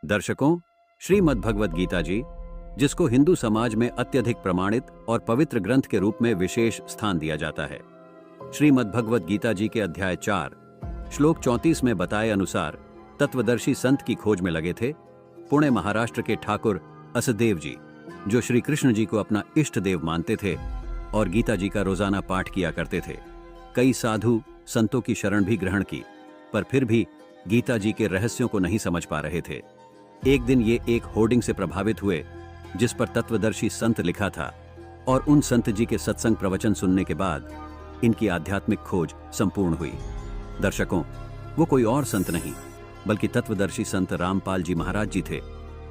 दर्शकों, श्रीमद् भगवद गीता जी, जिसको हिंदू समाज में अत्यधिक प्रमाणित और पवित्र ग्रंथ के रूप में विशेष स्थान दिया जाता है। श्रीमद् भगवद गीता जी के अध्याय 4 श्लोक 34 में बताए अनुसार तत्वदर्शी संत की खोज में लगे थे पुणे महाराष्ट्र के ठाकुर असदेव जी, जो श्री कृष्ण जी को अपना इष्ट देव मानते थे और गीता जी का रोजाना पाठ किया करते थे। कई साधु संतों की शरण भी ग्रहण की, पर फिर भी गीता जी के रहस्यों को नहीं समझ पा रहे थे। एक दिन ये एक होर्डिंग से प्रभावित हुए जिस पर तत्वदर्शी संत लिखा था, और उन संत जी के सत्संग प्रवचन सुनने के बाद इनकी आध्यात्मिक खोज संपूर्ण हुई। दर्शकों, वो कोई और संत नहीं बल्कि तत्वदर्शी संत रामपाल जी महाराज जी थे,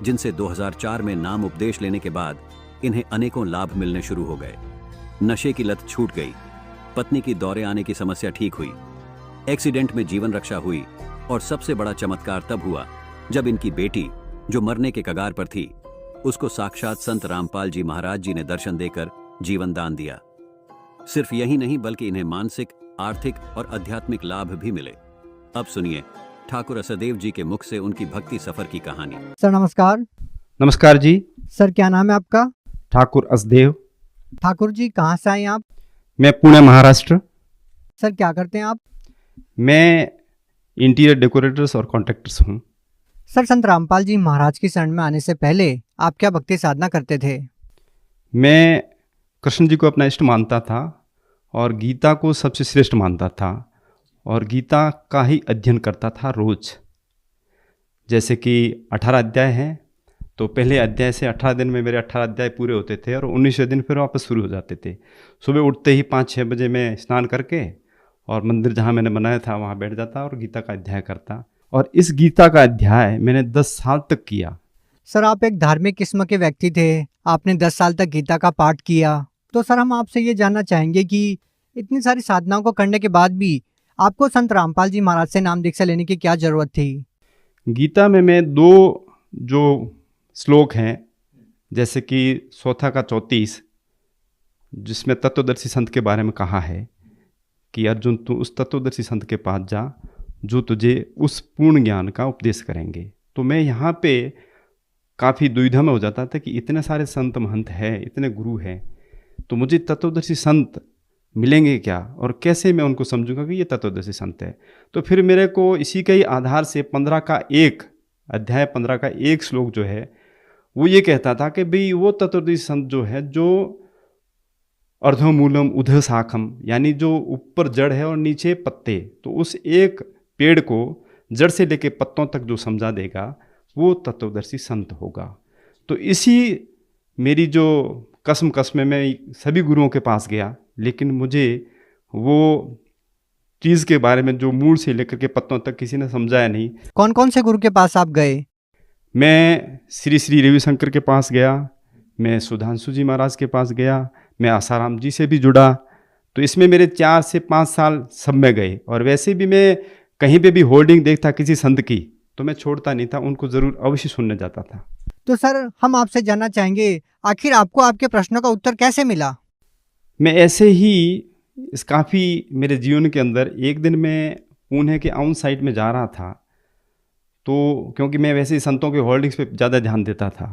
जिनसे 2004 में नाम उपदेश लेने के बाद इन्हें अनेकों लाभ मिलने शुरू हो गए। नशे की लत छूट गई, पत्नी की दौरे आने की समस्या ठीक हुई, एक्सीडेंट में जीवन रक्षा हुई, और सबसे बड़ा चमत्कार तब हुआ जब इनकी बेटी, जो मरने के कगार पर थी, उसको साक्षात संत रामपाल जी महाराज जी ने दर्शन देकर जीवन दान दिया। सिर्फ यही नहीं बल्कि इन्हें मानसिक, आर्थिक और आध्यात्मिक लाभ भी मिले। अब सुनिए ठाकुर असदेव जी के मुख से उनकी भक्ति सफर की कहानी। सर नमस्कार। नमस्कार जी। सर क्या नाम है आपका? ठाकुर असदेव। ठाकुर जी कहाँ से आए आप? मैं पुणे महाराष्ट्र। सर क्या करते हैं आप? मैं इंटीरियर डेकोरेटर्स और कॉन्ट्रैक्टर्स हूँ। सर संत रामपाल जी महाराज की शरण में आने से पहले आप क्या भक्ति साधना करते थे? मैं कृष्ण जी को अपना इष्ट मानता था और गीता को सबसे श्रेष्ठ मानता था, और गीता का ही अध्ययन करता था रोज। जैसे कि 18 अध्याय हैं, तो पहले अध्याय से 18 दिन में मेरे 18 अध्याय पूरे होते थे और 19वें दिन फिर वापस शुरू हो जाते थे। सुबह उठते ही 5-6 बजे मैं स्नान करके और मंदिर जहाँ मैंने बनाया था वहाँ बैठ जाता और गीता का अध्याय करता, और इस गीता का अध्याय मैंने 10 साल तक किया। सर आप एक धार्मिक किस्म के व्यक्ति थे, आपने 10 साल तक गीता का पाठ किया, तो सर हम आपसे ये जानना चाहेंगे कि इतनी सारी साधनाओं को करने के बाद भी आपको संत रामपाल जी महाराज से नाम दीक्षा लेने की क्या जरूरत थी? गीता में मैं 2 जो श्लोक हैं, जैसे कि चौथा का 34, जिसमें तत्वदर्शी संत के बारे में कहा है कि अर्जुन तू उस तत्वदर्शी संत के पास जा जो तुझे उस पूर्ण ज्ञान का उपदेश करेंगे। तो मैं यहाँ पे काफ़ी दुविधा में हो जाता था कि इतने सारे संत महंत हैं, इतने गुरु हैं, तो मुझे तत्वदर्शी संत मिलेंगे क्या और कैसे मैं उनको समझूंगा कि ये तत्वदर्शी संत है। तो फिर मेरे को इसी के ही आधार से 15 का 1 अध्याय 15 का 1 श्लोक जो है वो ये कहता था कि भाई वो तत्वदर्शी संत जो है, जो अर्धमूलम उधः शाखम, यानी जो ऊपर जड़ है और नीचे पत्ते, तो उस एक पेड़ को जड़ से लेके पत्तों तक जो समझा देगा वो तत्वदर्शी संत होगा। तो इसी मेरी जो कसम में मैं सभी गुरुओं के पास गया, लेकिन मुझे वो चीज़ के बारे में जो मूल से लेकर के पत्तों तक किसी ने समझाया नहीं। कौन कौन से गुरु के पास आप गए? मैं श्री श्री रविशंकर के पास गया, मैं सुधांशु जी महाराज के पास गया, मैं आसाराम जी से भी जुड़ा। तो इसमें मेरे 4 से 5 साल सब में गए, और वैसे भी मैं कहीं पे भी होर्डिंग देखता किसी संत की तो मैं छोड़ता नहीं था, उनको ज़रूर अवश्य सुनने जाता था। तो सर हम आपसे जानना चाहेंगे आखिर आपको आपके प्रश्नों का उत्तर कैसे मिला? मैं ऐसे ही इस काफ़ी मेरे जीवन के अंदर एक दिन मैं पुणे के आउन साइड में जा रहा था, तो क्योंकि मैं वैसे ही संतों के होर्डिंग्स पे ज़्यादा ध्यान देता था,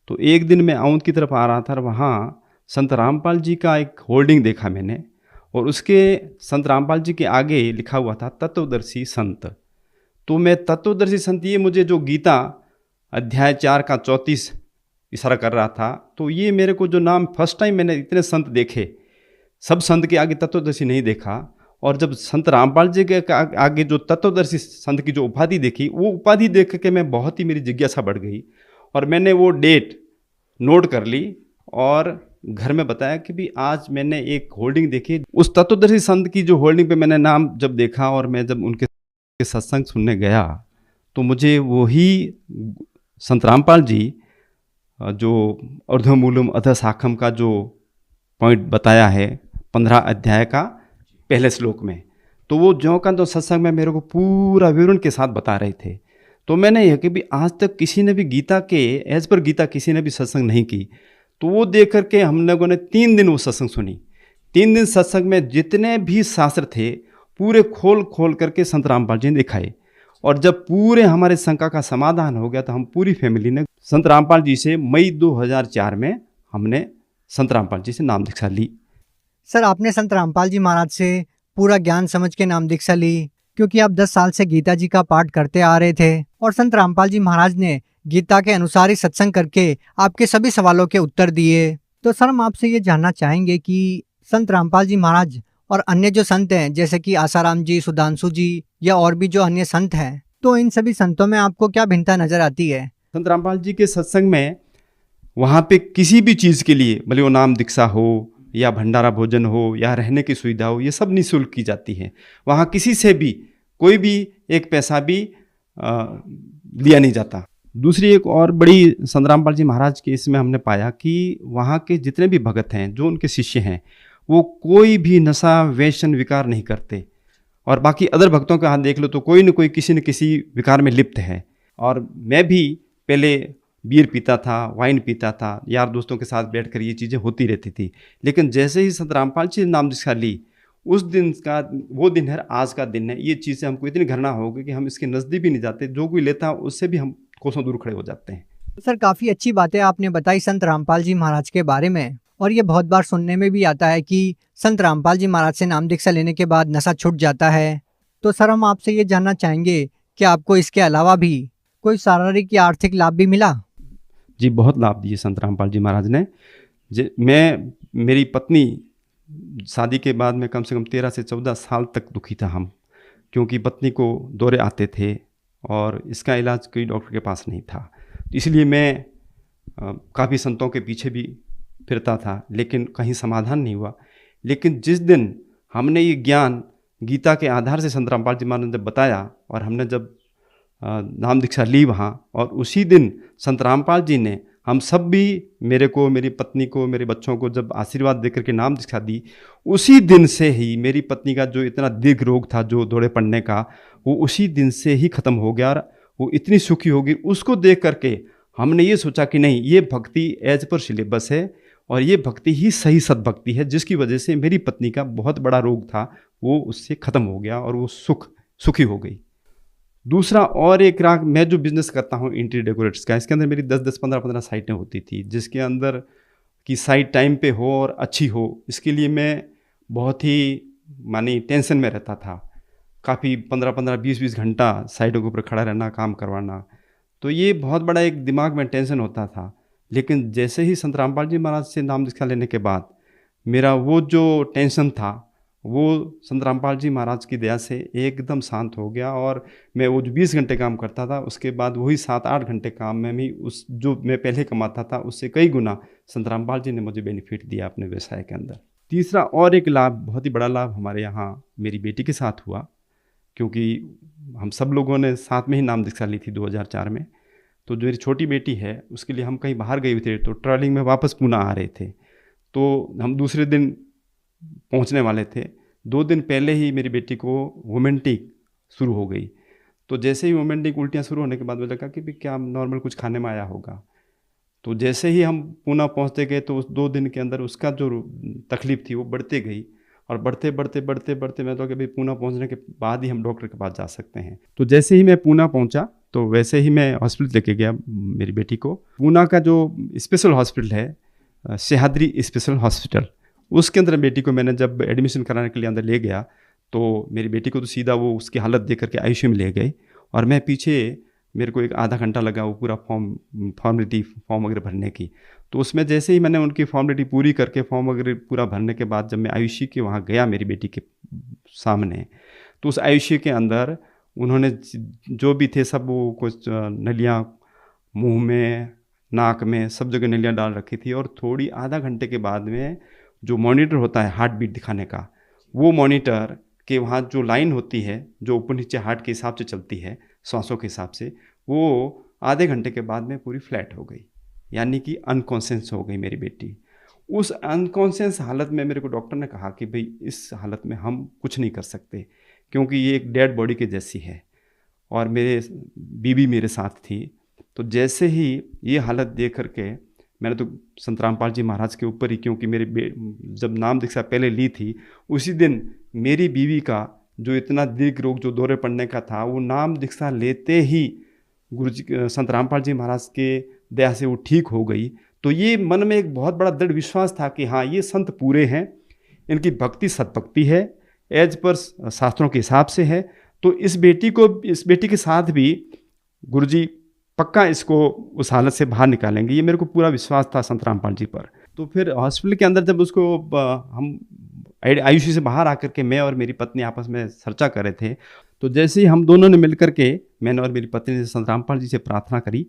तो एक दिन मैं आउन की तरफ आ रहा था और वहाँ संत रामपाल जी का एक होर्डिंग देखा मैंने, और उसके संत रामपाल जी के आगे लिखा हुआ था तत्वदर्शी संत। तो मैं तत्वदर्शी संत, ये मुझे जो गीता अध्याय 4 का 34 इशारा कर रहा था, तो ये मेरे को जो नाम फर्स्ट टाइम मैंने इतने संत देखे, सब संत के आगे तत्वदर्शी नहीं देखा, और जब संत रामपाल जी के आगे जो तत्वदर्शी संत की जो उपाधि देखी, वो उपाधि देख के मैं बहुत ही मेरी जिज्ञासा बढ़ गई, और मैंने वो डेट नोट कर ली और घर में बताया कि भी आज मैंने एक होल्डिंग देखी। उस तत्वदर्शी संत की जो होल्डिंग पे मैंने नाम जब देखा और मैं जब उनके सत्संग सुनने गया, तो मुझे वही संत रामपाल जी जो अर्धमूलम अधः शाखम का जो पॉइंट बताया है 15 अध्याय का पहले श्लोक में, तो वो ज्यों का तो सत्संग में मेरे को पूरा विवरण के साथ बता रहे थे। तो मैंने यह कि भी आज तक किसी ने भी गीता के एज पर गीता किसी ने भी सत्संग नहीं की, तो वो देख करके हम लोगों ने 3 दिन वो सत्संग सुनी। 3 दिन सत्संग में जितने भी शास्त्र थे पूरे खोल करके संत रामपाल जी ने दिखाए, और जब पूरे हमारे शंका का समाधान हो गया तो हम पूरी फैमिली ने संत रामपाल जी से मई 2004 में हमने संत रामपाल जी से नाम दीक्षा ली। सर, आपने संत रामपाल जी महाराज से पूरा ज्ञान समझ के नाम दीक्षा ली, क्योंकि आप 10 साल से गीता जी का पाठ करते आ रहे थे और संत रामपाल जी महाराज ने गीता के अनुसार ही सत्संग करके आपके सभी सवालों के उत्तर दिए। तो सर, हम आपसे ये जानना चाहेंगे कि संत रामपाल जी महाराज और अन्य जो संत हैं, जैसे कि आसाराम जी, सुधांशु जी या और भी जो अन्य संत हैं, तो इन सभी संतों में आपको क्या भिन्नता नजर आती है? संत रामपाल जी के सत्संग में वहाँ पे किसी भी चीज़ के लिए, भले वो नाम दीक्षा हो या भंडारा भोजन हो या रहने की सुविधा हो, ये सब निःशुल्क की जाती है। वहाँ किसी से भी कोई भी एक पैसा भी लिया नहीं जाता। दूसरी एक और बड़ी संत रामपाल जी महाराज के इसमें हमने पाया कि वहाँ के जितने भी भगत हैं, जो उनके शिष्य हैं, वो कोई भी नशा व्यसन विकार नहीं करते। और बाकी अदर भक्तों का हाथ देख लो तो कोई न कोई किसी न किसी विकार में लिप्त है। और मैं भी पहले बियर पीता था, वाइन पीता था, यार दोस्तों के साथ बैठकर ये चीज़ें होती रहती थी। लेकिन जैसे ही संत रामपाल जी ने नाम दीक्षा ली, उस दिन का वो दिन है, आज का दिन है, ये चीज़ें हमको इतनी घृणा हो गई कि हम इसके नज़दीक भी नहीं जाते। जो कोई लेता है उससे भी हम कोसों दूर खड़े हो जाते हैं। सर, काफ़ी अच्छी बातें आपने बताई संत रामपाल जी महाराज के बारे में, और ये बहुत बार सुनने में भी आता है कि संत रामपाल जी महाराज से नाम दीक्षा लेने के बाद नशा छूट जाता है। तो सर, हम आपसे ये जानना चाहेंगे कि आपको इसके अलावा भी कोई शारीरिक या आर्थिक लाभ भी मिला? जी, बहुत लाभ दिए संत रामपाल जी महाराज ने। मेरी पत्नी, शादी के बाद में कम से कम 13 से 14 साल तक दुखी था हम, क्योंकि पत्नी को दौरे आते थे और इसका इलाज कोई डॉक्टर के पास नहीं था। इसलिए मैं काफ़ी संतों के पीछे भी फिरता था, लेकिन कहीं समाधान नहीं हुआ। लेकिन जिस दिन हमने ये ज्ञान गीता के आधार से संत रामपाल जी महाराज ने जब बताया और हमने जब नाम दीक्षा ली वहाँ, और उसी दिन संत रामपाल जी ने हम सब भी, मेरे को, मेरी पत्नी को, मेरे बच्चों को जब आशीर्वाद देकर के नाम दीक्षा दी, उसी दिन से ही मेरी पत्नी का जो इतना दीर्घ रोग था, जो दौड़े पड़ने का, वो उसी दिन से ही ख़त्म हो गया और वो इतनी सुखी हो गई। उसको देख करके हमने ये सोचा कि नहीं, ये भक्ति एज पर सिलेबस है और ये भक्ति ही सही सद्भक्ति है, जिसकी वजह से मेरी पत्नी का बहुत बड़ा रोग था वो उससे ख़त्म हो गया और वो सुखी हो गई। दूसरा और एक राग, मैं जो बिज़नेस करता हूँ इंटीरियर डेकोरेट्स का, इसके अंदर मेरी 10-10, 15-15 साइटें होती थी, जिसके अंदर की साइट टाइम पे हो और अच्छी हो, इसके लिए मैं बहुत ही मानी टेंशन में रहता था। काफ़ी 15-15, 20-20 घंटा साइटों के ऊपर खड़ा रहना, काम करवाना, तो ये बहुत बड़ा एक दिमाग में टेंशन होता था। लेकिन जैसे ही संत रामपाल जी महाराज से नाम दीक्षा लेने के बाद मेरा वो जो टेंशन था, वो संत रामपाल जी महाराज की दया से एकदम शांत हो गया। और मैं वो जो 20 घंटे काम करता था, उसके बाद वही 7-8 घंटे काम में भी उस जो मैं पहले कमाता था उससे कई गुना संत रामपाल जी ने मुझे बेनिफिट दिया अपने व्यवसाय के अंदर। तीसरा और एक लाभ, बहुत ही बड़ा लाभ हमारे यहाँ मेरी बेटी के साथ हुआ, क्योंकि हम सब लोगों ने साथ में ही नाम दीक्षा ली थी 2004 में। तो जो मेरी छोटी बेटी है, उसके लिए हम कहीं बाहर गए हुए थे, तो ट्रैवलिंग में वापस पूना आ रहे थे, तो हम दूसरे दिन पहुंचने वाले थे। 2 दिन पहले ही मेरी बेटी को वोमेंटिक शुरू हो गई। तो जैसे ही वोमेंटिक उल्टियाँ शुरू होने के बाद मुझे लगा कि भी क्या नॉर्मल कुछ खाने में आया होगा। तो जैसे ही हम पूना पहुंचते गए तो उस 2 दिन के अंदर उसका जो तकलीफ़ थी वो बढ़ते गई, और बढ़ते मैं तो कि भाई पूना पहुंचने के बाद ही हम डॉक्टर के पास जा सकते हैं। तो जैसे ही मैं पूना पहुंचा तो वैसे ही मैं हॉस्पिटल लेके गया मेरी बेटी को। पूना का जो स्पेशल हॉस्पिटल है, सह्याद्री स्पेशल हॉस्पिटल, उसके अंदर बेटी को मैंने जब एडमिशन कराने के लिए अंदर ले गया, तो मेरी बेटी को तो सीधा वो उसकी हालत देख करके आईसीयू में ले गए, और मैं पीछे, मेरे को एक आधा घंटा लगा वो पूरा फॉर्म वगैरह भरने की। तो उसमें जैसे ही मैंने उनकी फॉर्मेलिटी पूरी करके फॉर्म वगैरह पूरा भरने के बाद जब मैं आयुषी के वहाँ गया मेरी बेटी के सामने, तो उस आयुषी के अंदर उन्होंने जो भी थे सब वो कुछ नलियाँ मुंह में, नाक में, सब जगह नलियाँ डाल रखी थी। और थोड़ी आधा घंटे के बाद में जो मॉनिटर होता है हार्ट बीट दिखाने का, वो मॉनिटर के वहाँ जो लाइन होती है जो ऊपर नीचे हार्ट के हिसाब से चलती है, सांसों के हिसाब से, वो आधे घंटे के बाद में पूरी फ्लैट हो गई, यानी कि अनकॉन्शियस हो गई मेरी बेटी। उस अनकॉन्शियस हालत में मेरे को डॉक्टर ने कहा कि भाई इस हालत में हम कुछ नहीं कर सकते, क्योंकि ये एक डेड बॉडी के जैसी है, और मेरे बीबी मेरे साथ थी। तो जैसे ही ये हालत देख करके मैंने तो संत रामपाल जी महाराज के ऊपर ही, क्योंकि जब नाम दीक्षा पहले ली थी उसी दिन मेरी बीवी का जो इतना दीर्घ रोग जो दौरे पड़ने का था, वो नाम दीक्षा लेते ही गुरु जी संत रामपाल जी महाराज के दया से वो ठीक हो गई। तो ये मन में एक बहुत बड़ा दृढ़ विश्वास था कि हाँ, ये संत पूरे हैं, इनकी भक्ति सतभक्ति है, एज पर शास्त्रों के हिसाब से है। तो इस बेटी के साथ भी गुरु जी पक्का इसको उस हालत से बाहर निकालेंगे, ये मेरे को पूरा विश्वास था संत रामपाल जी पर। तो फिर हॉस्पिटल के अंदर जब उसको हम आईसीयू से बाहर आकर के मैं और मेरी पत्नी आपस में चर्चा कर रहे थे, तो जैसे ही हम दोनों ने मिलकर के, मैंने और मेरी पत्नी ने संत रामपाल जी से प्रार्थना करी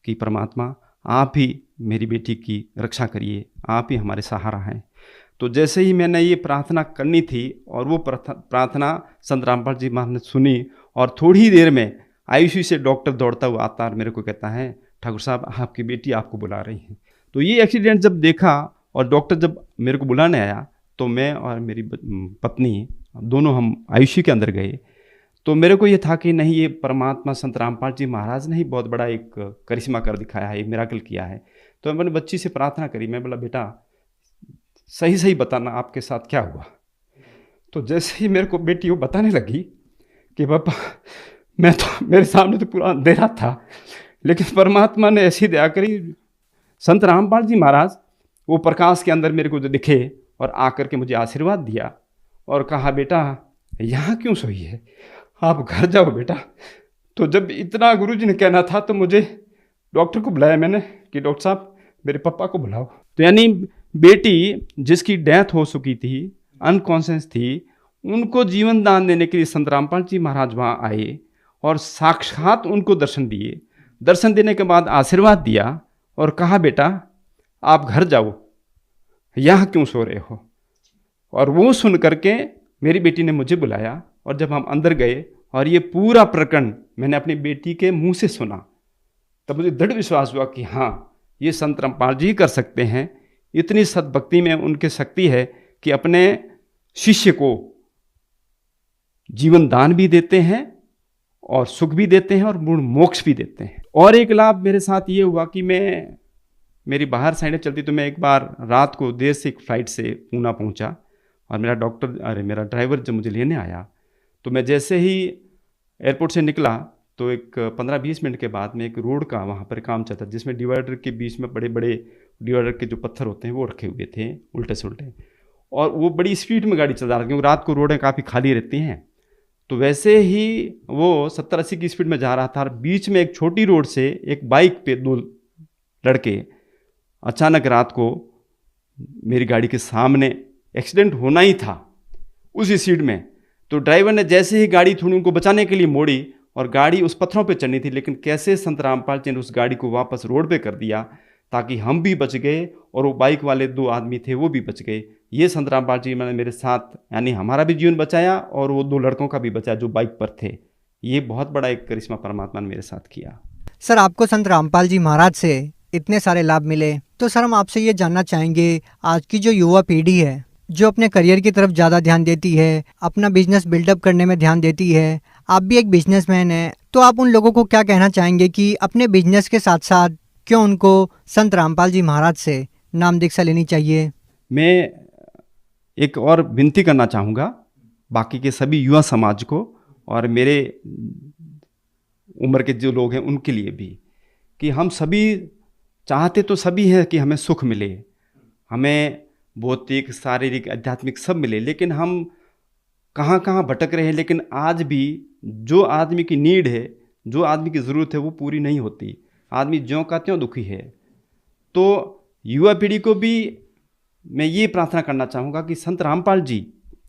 कि परमात्मा आप ही मेरी बेटी की रक्षा करिए, आप ही हमारे सहारा हैं। तो जैसे ही मैंने ये प्रार्थना करनी थी और वो प्रार्थना संत रामपाल जी महाराज ने सुनी, और थोड़ी देर में आईसीयू से डॉक्टर दौड़ता हुआ आता और मेरे को कहता है, ठाकुर साहब आपकी बेटी आपको बुला रही है। तो ये एक्सीडेंट जब देखा और डॉक्टर जब मेरे को बुलाने आया, तो मैं और मेरी पत्नी दोनों हम आईसीयू के अंदर गए। तो मेरे को ये था कि नहीं, ये परमात्मा संत रामपाल जी महाराज ने ही बहुत बड़ा एक करिश्मा कर दिखाया है, एक मिराकल किया है। तो मैंने बच्ची से प्रार्थना करी, मैं बोला बेटा सही सही बताना आपके साथ क्या हुआ। तो जैसे ही मेरे को बेटी वो बताने लगी कि पापा मैं तो, मेरे सामने तो पूरा अंधेरा था, लेकिन परमात्मा ने ऐसी दया करी, संत रामपाल जी महाराज वो प्रकाश के अंदर मेरे को जो दिखे और आकर के मुझे आशीर्वाद दिया और कहा बेटा यहाँ क्यों सोई है, आप घर जाओ बेटा। तो जब इतना गुरुजी ने कहना था तो मुझे डॉक्टर को बुलाया मैंने कि डॉक्टर साहब मेरे पापा को बुलाओ। तो यानी बेटी जिसकी डेथ हो चुकी थी, अनकॉन्शियस थी, उनको जीवन दान देने के लिए संत रामपाल जी महाराज वहाँ आए और साक्षात उनको दर्शन दिए। दर्शन देने के बाद आशीर्वाद दिया और कहा बेटा आप घर जाओ, यहाँ क्यों सो रहे हो। और वो सुन करके मेरी बेटी ने मुझे बुलाया और जब हम अंदर गए और ये पूरा प्रकरण मैंने अपनी बेटी के मुंह से सुना, तब मुझे दृढ़ विश्वास हुआ कि हाँ, ये संत रामपाल जी कर सकते हैं। इतनी सद्भक्ति में उनकी शक्ति है कि अपने शिष्य को जीवन दान भी देते हैं और सुख भी देते हैं और पूर्ण मोक्ष भी देते हैं। और एक लाभ मेरे साथ ये हुआ कि मेरी बाहर साइड चलती, तो मैं एक बार रात को देर से एक फ्लाइट से पूना पहुंचा और मेरा ड्राइवर जब मुझे लेने आया, तो मैं जैसे ही एयरपोर्ट से निकला तो एक 15-20 मिनट के बाद में एक रोड का वहाँ पर काम चलता जिसमें डिवाइडर के बीच में बड़े बड़े डिवाइडर के जो पत्थर होते हैं वो रखे हुए थे उल्टे से उल्टे, और वो बड़ी स्पीड में गाड़ी चल रहा था क्योंकि रात को रोडें काफ़ी खाली रहती हैं। तो वैसे ही वो 70-80 की स्पीड में जा रहा था और बीच में एक छोटी रोड से एक बाइक पे 2 लड़के अचानक रात को मेरी गाड़ी के सामने, एक्सीडेंट होना ही था उसी स्पीड में। तो ड्राइवर ने जैसे ही गाड़ी थोड़ी उनको बचाने के लिए मोड़ी और गाड़ी उस पत्थरों पे चढ़नी थी, लेकिन कैसे संत रामपाल जी ने उस गाड़ी को वापस रोड पे कर दिया ताकि हम भी बच गए और वो बाइक वाले 2 आदमी थे वो भी बच गए। ये संत रामपाल जी ने मेरे साथ, यानी हमारा भी जीवन बचाया और वो 2 लड़कों का भी बचाया जो बाइक पर थे। ये बहुत बड़ा एक करिश्मा परमात्मा ने मेरे साथ किया। सर, आपको संत रामपाल जी महाराज से इतने सारे लाभ मिले, तो सर हम आपसे ये जानना चाहेंगे, आज की जो युवा पीढ़ी है जो अपने करियर की तरफ ज़्यादा ध्यान देती है, अपना बिजनेस बिल्डअप करने में ध्यान देती है, आप भी एक बिजनेसमैन हैं, तो आप उन लोगों को क्या कहना चाहेंगे कि अपने बिजनेस के साथ साथ क्यों उनको संत रामपाल जी महाराज से नाम दीक्षा लेनी चाहिए? मैं एक और विनती करना चाहूँगा बाकी के सभी युवा समाज को और मेरे उम्र के जो लोग हैं उनके लिए भी, कि हम सभी चाहते तो सभी हैं कि हमें सुख मिले, हमें भौतिक शारीरिक आध्यात्मिक सब मिले, लेकिन हम कहाँ कहाँ भटक रहे हैं। लेकिन आज भी जो आदमी की नीड है, जो आदमी की ज़रूरत है वो पूरी नहीं होती, आदमी ज्यों का त्यों दुखी है। तो युवा पीढ़ी को भी मैं ये प्रार्थना करना चाहूँगा कि संत रामपाल जी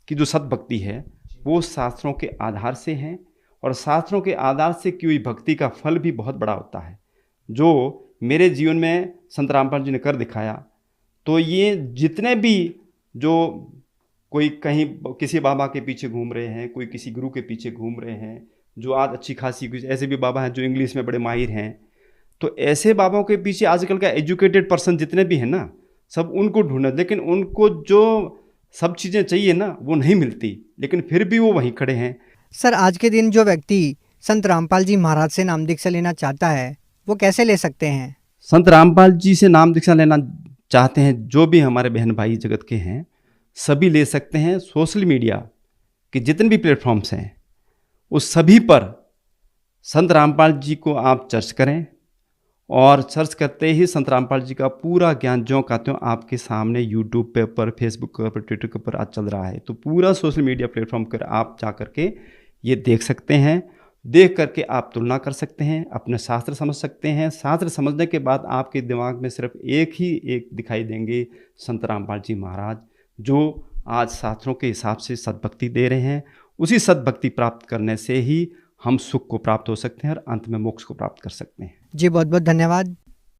की जो सद्भक्ति है वो शास्त्रों के आधार से हैं और शास्त्रों के आधार से की हुई भक्ति का फल भी बहुत बड़ा होता है, जो मेरे जीवन में संत रामपाल जी ने कर दिखाया। तो ये जितने भी जो कोई कहीं किसी बाबा के पीछे घूम रहे हैं, कोई किसी गुरु के पीछे घूम रहे हैं, जो आज अच्छी खासी कुछ ऐसे भी बाबा हैं जो इंग्लिश में बड़े माहिर हैं, तो ऐसे बाबाओं के पीछे आजकल का एजुकेटेड पर्सन जितने भी हैं ना, सब उनको ढूंढे, लेकिन उनको जो सब चीज़ें चाहिए ना वो नहीं मिलती, लेकिन फिर भी वो वहीं खड़े हैं। सर, आज के दिन जो व्यक्ति संत रामपाल जी महाराज से नाम दीक्षा लेना चाहता है वो कैसे ले सकते हैं? संत रामपाल जी से नाम दीक्षा लेना चाहते हैं जो भी हमारे बहन भाई जगत के हैं, सभी ले सकते हैं। सोशल मीडिया कि जितने भी प्लेटफॉर्म्स हैं उस सभी पर संत रामपाल जी को आप सर्च करें, और सर्च करते ही संत रामपाल जी का पूरा ज्ञान ज्यों का त्यों आपके सामने यूट्यूब पे पर, फेसबुक के ऊपर, ट्विटर के ऊपर आज चल रहा है। तो पूरा सोशल मीडिया प्लेटफॉर्म पर आप जा करके ये देख सकते हैं। देख करके आप तुलना कर सकते हैं, अपने शास्त्र समझ सकते हैं। शास्त्र समझने के बाद आपके दिमाग में सिर्फ एक दिखाई देंगे, संत रामपाल जी महाराज, जो आज शास्त्रों के हिसाब से सद्भक्ति दे रहे हैं। उसी सद्भक्ति प्राप्त करने से ही हम सुख को प्राप्त हो सकते हैं और अंत में मोक्ष को प्राप्त कर सकते हैं। जी बहुत बहुत धन्यवाद।